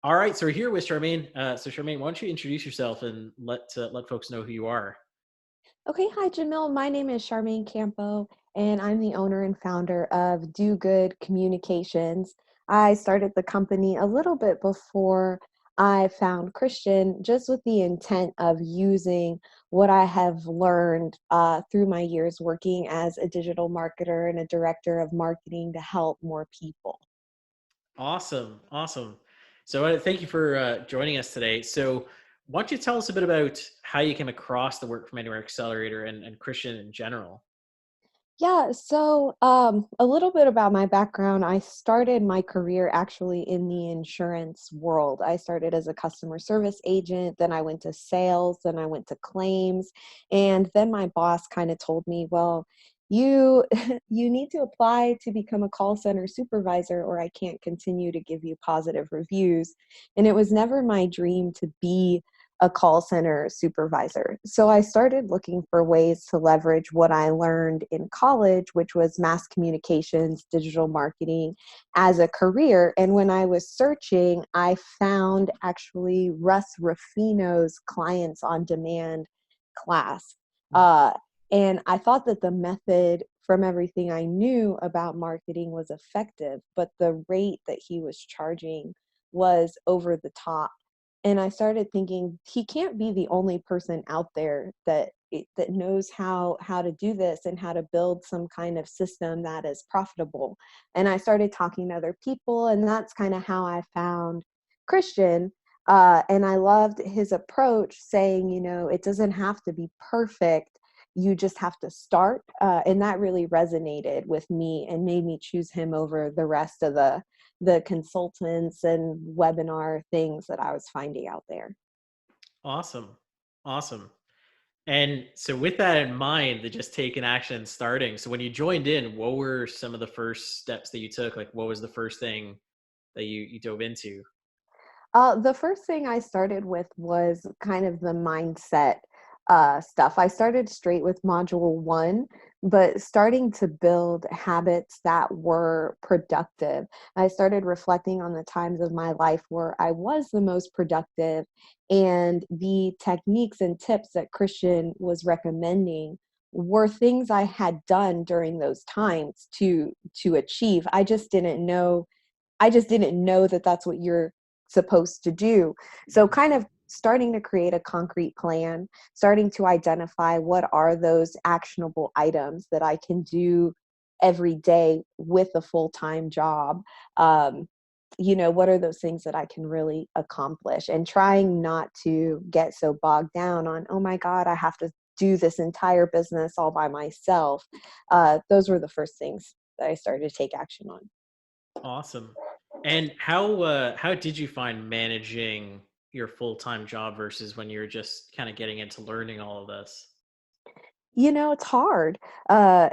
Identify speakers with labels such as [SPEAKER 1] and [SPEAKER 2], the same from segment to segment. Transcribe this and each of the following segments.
[SPEAKER 1] All right, so we're here with Charmaine. So Charmaine, why don't you introduce yourself and let folks know who you are?
[SPEAKER 2] Okay, hi Jamil. My name is Charmaine Campo, and I'm the owner and founder of Do Good Communications. I started the company a little bit before I found Christian, just with the intent of using what I have learned through my years working as a digital marketer and a director of marketing to help more people.
[SPEAKER 1] Awesome, awesome. So thank you for joining us today. So why don't you tell us a bit about how you came across the Work from Anywhere Accelerator and Christian in general?
[SPEAKER 2] A little bit about my background. I started my career actually in the insurance world. I started as a customer service agent, then I went to sales, then I went to claims, and then my boss kind of told me, "Well, you you need to apply to become a call center supervisor or I can't continue to give you positive reviews." And it was never my dream to be a call center supervisor. So I started looking for ways to leverage what I learned in college, which was mass communications, digital marketing, as a career. And when I was searching, I found actually Russ Ruffino's Clients on Demand class.
[SPEAKER 1] Mhm.
[SPEAKER 2] Uh, and I thought that the method from everything I knew about marketing was effective, but the rate that he was charging was over the top. And I started thinking he can't be the only person out there that knows how to do this and how to build some kind of system that is profitable. And I started talking to other people, and that's kind of how I found Christian. And I loved his approach, saying, it doesn't have to be perfect. You just have to start. And that really resonated with me and made me choose him over the rest of the consultants and webinar things that I was finding out there.
[SPEAKER 1] Awesome, awesome. And so with that in mind, the just taking action and starting. So when you joined in, what were some of the first steps that you took? Like what was the first thing that you dove into?
[SPEAKER 2] The first thing I started with was kind of the mindset stuff. I started straight with module one, but starting to build habits that were productive. I started reflecting on the times of my life where I was the most productive, and the techniques and tips that Christian was recommending were things I had done during those times to achieve. I just didn't know that that's what you're supposed to do. So
[SPEAKER 1] Mhm.
[SPEAKER 2] kind of starting to create a concrete plan, starting to identify what are those actionable items that I can do every day with a full-time job. Um, what are those things that I can really accomplish, and trying not to get so bogged down on, oh my God, I have to do this entire business all by myself. Those were the first things that I started to take action on.
[SPEAKER 1] Awesome. And how did you find managing your full-time job versus when you're just kind of getting into learning all of this?
[SPEAKER 2] It's hard,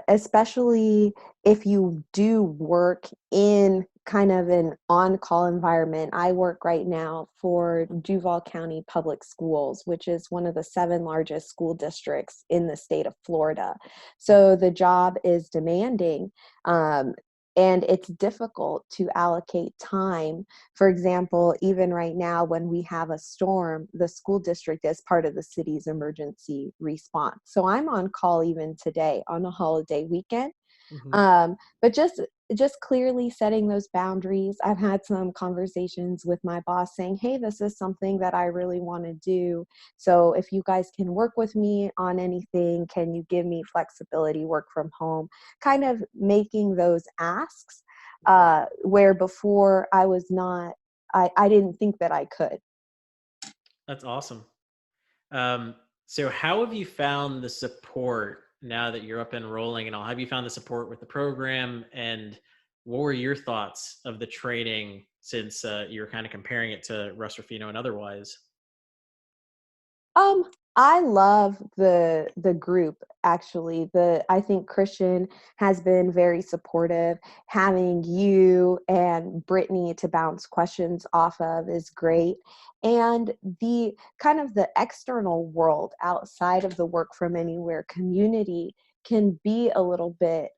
[SPEAKER 2] especially if you do work in kind of an on-call environment. I work right now for Duval County Public Schools, which is one of the seven largest school districts in the state of Florida. So the job is demanding, um, and it's difficult to allocate time. For example, even right now, when we have a storm, the school district is part of the city's emergency response. So I'm on call even today on a holiday weekend.
[SPEAKER 1] Mhm.
[SPEAKER 2] But just clearly setting those boundaries. I've had some conversations with my boss saying, "Hey, this is something that I really want to do. So if you guys can work with me on anything, can you give me flexibility, work from home?" Kind of making those asks, where before I was not, I didn't think that I could.
[SPEAKER 1] That's awesome. Um, so how have you found the support now that you're up and rolling and all? Have you found the support with the program? And what were your thoughts of the training since you're kind of comparing it to Russ Ruffino and otherwise?
[SPEAKER 2] I love the group actually. I think Christian has been very supportive. Having you and Brittany to bounce questions off of is great. And the kind of the external world outside of the work from anywhere community can be a little bit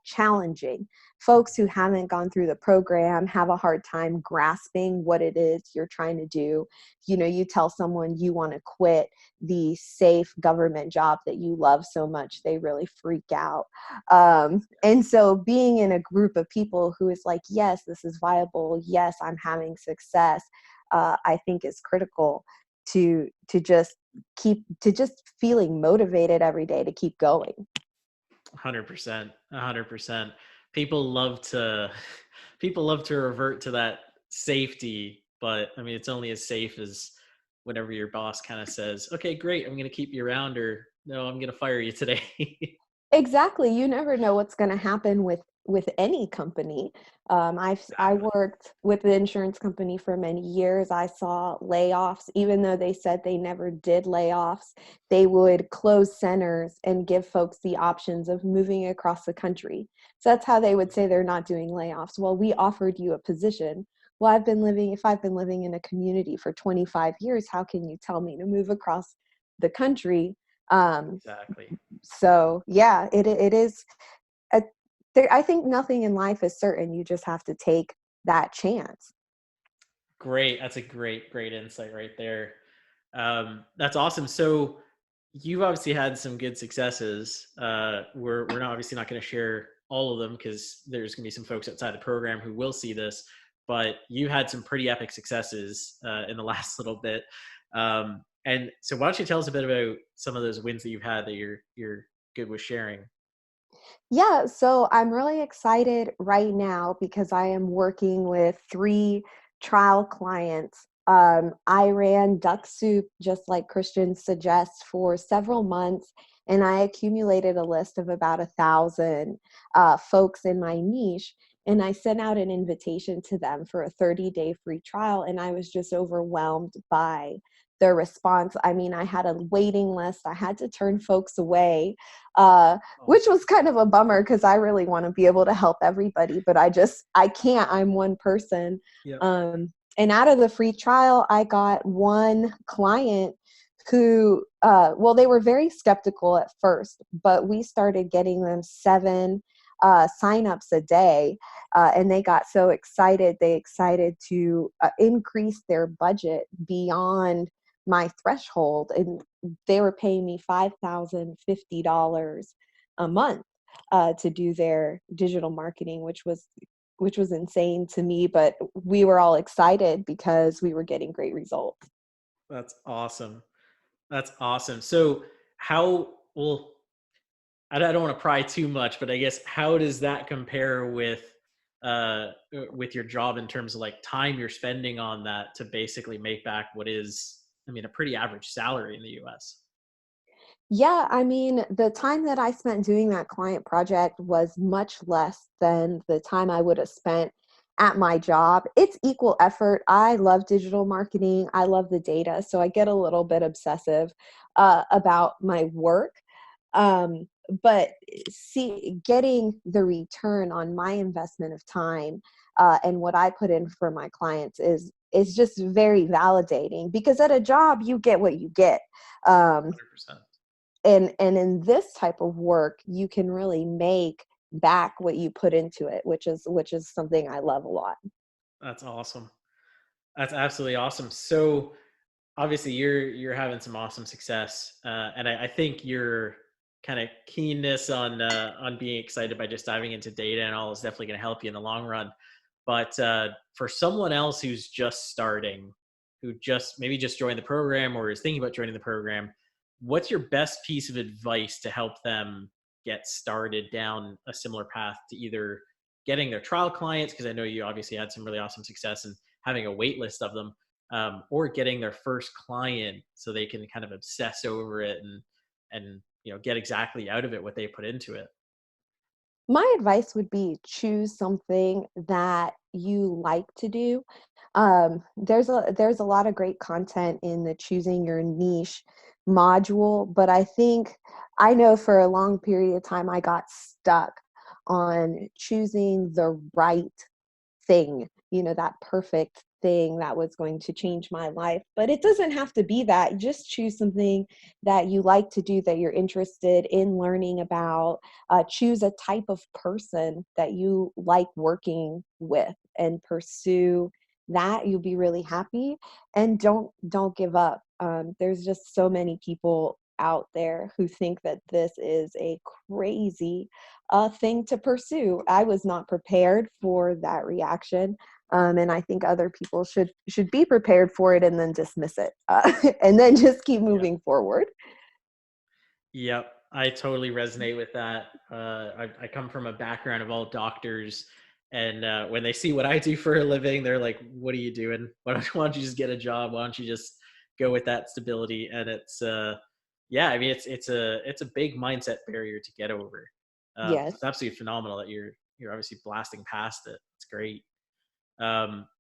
[SPEAKER 2] challenging. Folks who haven't gone through the program have a hard time grasping what it is you're trying to do. You know, you tell someone you want to quit the safe government job that you love so much, they really freak out. And so being in a group of people who is like, yes, this is viable, yes, I'm having success, I think is critical to just feeling motivated every day to keep going.
[SPEAKER 1] 100%. 100%. People love to people love to revert to that safety, but I mean it's only as safe as whenever your boss kind of says, "Okay, great, I'm going to keep you around," or "No, I'm going to fire you today."
[SPEAKER 2] Exactly. You never know what's going to happen with any company. I
[SPEAKER 1] Exactly.
[SPEAKER 2] worked with the insurance company for many years. I saw layoffs, even though they said they never did layoffs. They would close centers and give folks the options of moving across the country. So that's how they would say they're not doing layoffs. Well, we offered you a position. Well, if I've been living in a community for 25 years, how can you tell me to move across the country? Um,
[SPEAKER 1] Exactly.
[SPEAKER 2] so yeah, it is a, there, I think nothing in life is certain. You just have to take that chance.
[SPEAKER 1] Great. That's a great insight right there. That's awesome. So you've obviously had some good successes. We're not obviously not going to share all of them because there's going to be some folks outside the program who will see this. But you had some pretty epic successes in the last little bit. And so, why don't you tell us a bit about some of those wins that you've had that you're good with sharing?
[SPEAKER 2] Yeah, so I'm really excited right now because I am working with 3 trial clients. I ran Duck Soup, just like Christian suggests, for several months, and I accumulated a list of about 1,000 folks in my niche. And I sent out an invitation to them for a 30-day free trial, and I was just overwhelmed by their response. I mean, I had a waiting list. I had to turn folks away. Uh,
[SPEAKER 1] Oh,
[SPEAKER 2] which was kind of a bummer because I really want to be able to help everybody, but I can't. I'm one person.
[SPEAKER 1] yep.
[SPEAKER 2] And out of the free trial, I got one client who, well, they were very skeptical at first, but we started getting them 7 signups a day, and they got so excited. They excited to increase their budget beyond my threshold, and they were paying me $5,050 a month to do their digital marketing, which was insane to me. But we were all excited because we were getting great results.
[SPEAKER 1] That's awesome. That's awesome. So, how well? I don't want to pry too much, but I guess how does that compare with your job in terms of like time you're spending on that to basically make back what is, I mean, a pretty average salary in the US?
[SPEAKER 2] Yeah, I mean, the time that I spent doing that client project was much less than the time I would have spent at my job. It's equal effort. I love digital marketing. I love the data. So I get a little bit obsessive about my work. But see, getting the return on my investment of time and what I put in for my clients is just very validating because at a job you get what you get. Um,
[SPEAKER 1] 100%.
[SPEAKER 2] and in this type of work you can really make back what you put into it, which is something I love a lot.
[SPEAKER 1] That's awesome. That's absolutely awesome. So obviously you're having some awesome success, and I think your kind of keenness on being excited by just diving into data and all is definitely going to help you in the long run. But for someone else who's just starting, who just maybe just joined the program or is thinking about joining the program, what's your best piece of advice to help them get started down a similar path to either getting their trial clients, because I know you obviously had some really awesome success and having a wait list of them, or getting their first client so they can kind of obsess over it and get exactly out of it what they put into it.
[SPEAKER 2] My advice would be choose something that you like to do. There's a lot of great content in the choosing your niche module, but I know for a long period of time I got stuck on choosing the right thing, that perfect thing that was going to change my life. But it doesn't have to be that. Just choose something that you like to do, that you're interested in learning about. Choose a type of person that you like working with and pursue that. You'll be really happy. And don't give up. There's just so many people out there who think that this is a crazy thing to pursue. I was not prepared for that reaction. And I think other people should be prepared for it and then dismiss it, and then just keep
[SPEAKER 1] Yeah.
[SPEAKER 2] moving forward.
[SPEAKER 1] Yep, I totally resonate with that. I come from a background of all doctors, and when they see what I do for a living, they're like, "What are you doing? Why don't you just get a job? Why don't you just go with that stability?" And it's yeah, I mean, it's a big mindset barrier to get over. So it's
[SPEAKER 2] Yes.
[SPEAKER 1] absolutely phenomenal that you're obviously blasting past it. It's great.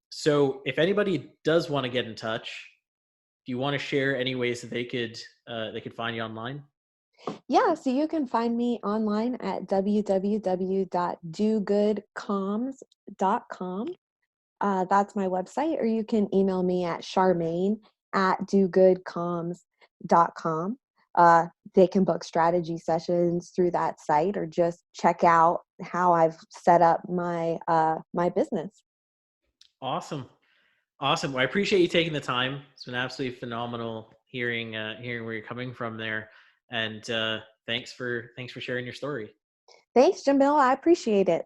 [SPEAKER 1] So if anybody does want to get in touch, do you want to share any ways that they could find you online?
[SPEAKER 2] Yeah, so you can find me online at www.dogoodcoms.com. That's my website, or you can email me at charmaine@dogoodcoms.com. They can book strategy sessions through that site, or just check out how I've set up my business.
[SPEAKER 1] Awesome. Awesome. Well, I appreciate you taking the time. It's been absolutely phenomenal hearing where you're coming from there. And thanks for sharing your story.
[SPEAKER 2] Thanks, Jamil. I appreciate it.